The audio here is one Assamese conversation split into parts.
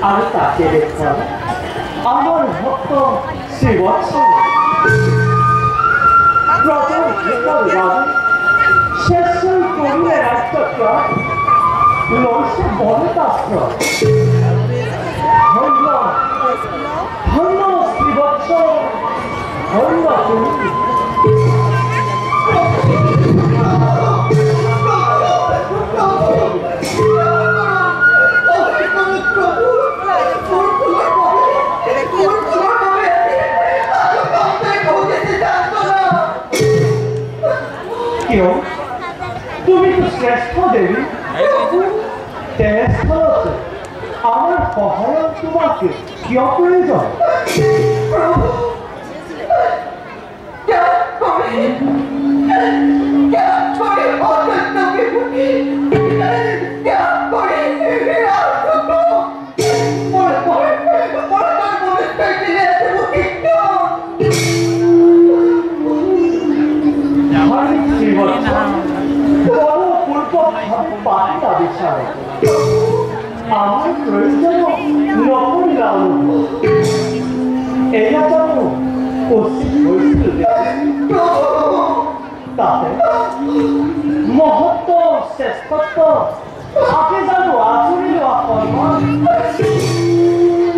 আমি তাকে দেখলাম আমার ভক্ত শ্রীবৎস প্রথম শেষ করিলে রাষ্ট্র লড়ছে বনতাস্ত্র ধন্য ধন্য শ্রীবৎস ধন্য তুমি তুমি তো শ্রেষ্ঠ দেবী আমার সহায়ক তোমাকে কিয় প্রয়োজন আমার প্রয়োজন নকরিলা অনুভব এরা যেন কঠিন হয়েছিল তাতে মহত্ব শ্রেষ্ঠত্ব আগে যেন আচরিল অকর্মণ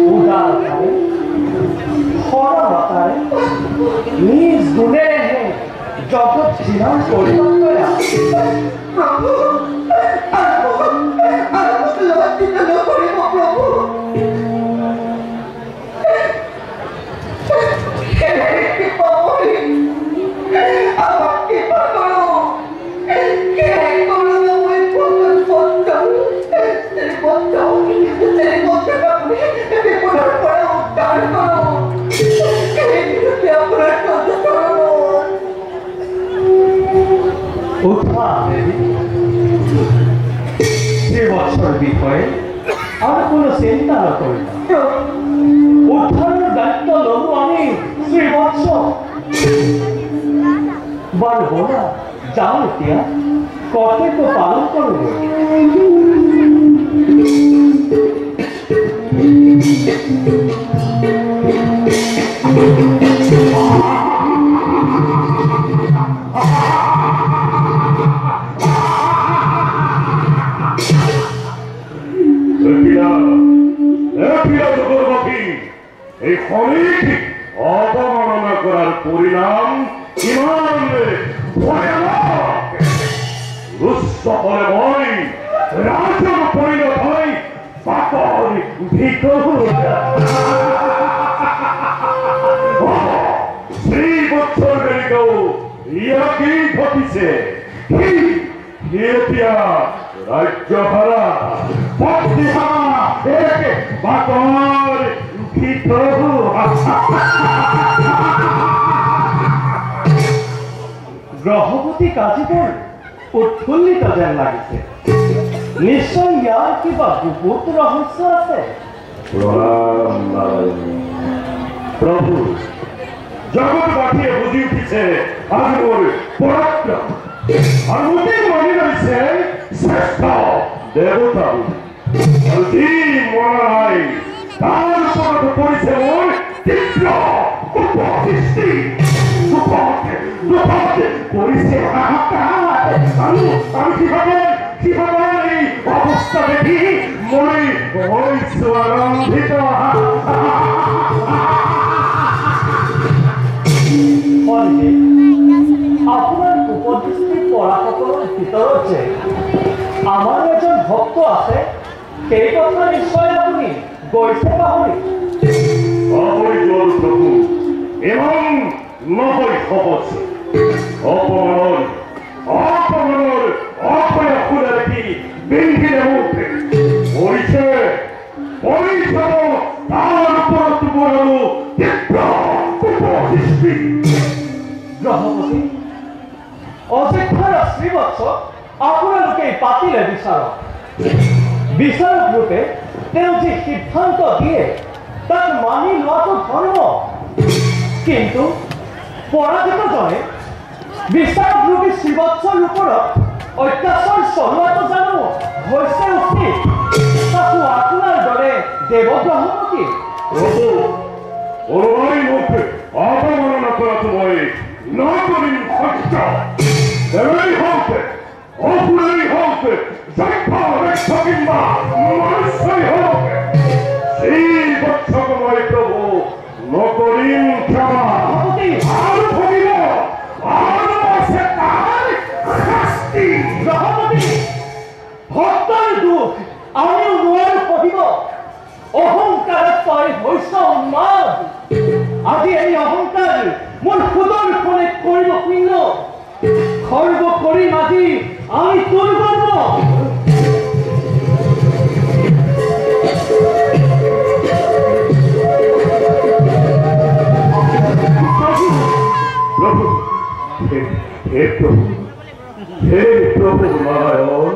উদারতারে সরলতারে নিজ গুণে জগৎ জীবন পরিবর্তন বিষয়ে আর কোনো চিন্তা নকৰি উদ্ধাৰৰ দায়িত্ব ললো আমি শ্ৰীবৎস বাৰু বলা যাওঁ এতিয়া কৰ্তব্য পালন কৰোঁ অবমাননা করার পরিণাম রুষ্ট হলে ভয় রাজন পরিণত হয় পাপর শ্রী বৎসর বেরিকেও ইয়াকে ঘটিছে এতিয়া রাজ্যহারা ভক্তিহারা একে বাকর গ্রহপতি কাজীবর উৎফুল্লিত যেন লাগিছে নিশ্চয় ইয়াৰ কিবা গুপুত ৰহস্য আছে প্রভু জগৎবাসীয়ে বুঝি উঠিছে আজ মোর পরাক্রম আর মোকে মানি রয়েছে শ্রেষ্ঠ দেবতা আর যি মরা নাই তার উপর পড়েছে মোর তীব্র উপদৃষ্টি করেছে হাহাকার আমি কিভাবে এই অবস্থা দেখি মনে হয়েছে আনন্দিত আপোনাৰ উপদৃষ্টি পৰা সকলৰ ভিতৰত যে আমাৰ এজন ভক্ত আছে সেই কথা নিশ্চয় আপুনি গৈছে পাহৰি জল প্ৰভু এবং নহয় হবছে অপমানৰ অপমানৰ অপয়া বিন্ধিলে মুখে পৰিছে পৰিছব তাৰ উপৰ তুমৰু তীব্ৰ উপদৃষ্টি গ্ৰহপতি অযক্ষাৰ শ্ৰীবৎস আপোনালোকে পাতিলে বিচাৰক ৰূপে তেওঁ যি সিদ্ধান্ত দিয়ে তাক মানি লোৱাটো ধৰ্ম কিন্তু পৰাজিতজনে বিচাৰক ৰূপী শ্ৰীবৎসৰ ওপৰত অত্যাচাৰ চলোৱাটো জানো হৈছে উচিত তাকো আপোনাৰ দৰে দেৱগ্ৰহপতি প্রভু ওই মুখে অবমাননা করা তোমায় না করিন সত্য দেবই হোক অপুরই হোক যক্ষা রক্ষা কিংবা মানুষই হোক সেই বৎসকময় প্রভু নকরিন ক্ষমা আর ভবিল আর বসে তার শাস্তি গ্ৰহপতি ভক্তৰ দুখ আমিও নোৱাৰো সহিব অহংকাৰত তই হৈছ উন্মাদ আজি এই অহংকাৰ মোৰ সুদৰ্শনে কৰিব শূন্য খৰ্ব কৰিম আজি আমি তোৰ গৰ্ব প্রভু হে প্রভু হে প্রভু নারায়ণ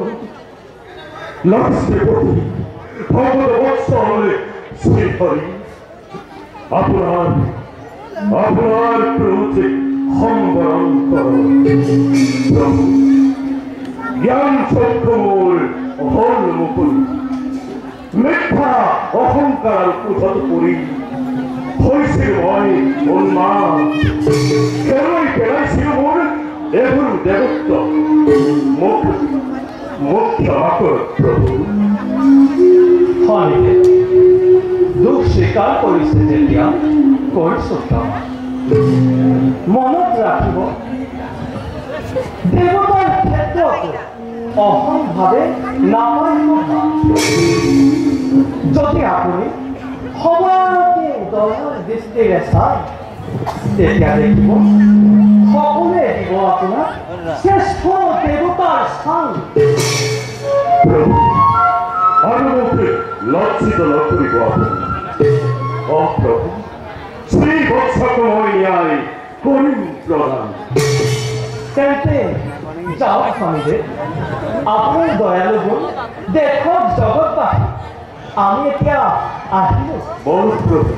লক্ষ্মীপতি ভগবত বৎসলে শ্রীহরি আপনার প্রভুতে সম্বরণ করো প্রভু জ্ঞান চক্ষুমূল হল মুকুল মিথ্যা অহংকার কুঠত করি হয়েছিল ভয় উন্মাদ কেনই পেলাইছিল মোর এগুলো দেবত্ব মুখ্য আকর প্রভু হয় দুখ স্বীকাৰ কৰিছে যেতিয়া কৰিছো কাম মনত ৰাখিব দেৱতাৰ ক্ষেত্ৰত অহংভাৱে নামানিব যদি আপুনি সবাকে উদয়ৰ দৃষ্টিৰে চায় তেতিয়া দেখিব সকলোৱে দিব আপোনাক শ্ৰেষ্ঠ দেৱতাৰ স্থান প্ৰভু অনুমুখে লজ্জিত লক্ষিব আপনি অপ্ৰভু শ্ৰী বৎসকময় ন্যায় কৰিম প্ৰদান তেন্তে যাওক স্বামীদেৱ আপোনাৰ দয়ালু গুণ দেখক জগতবাসী আমি এতিয়া আহিলো বল প্ৰভু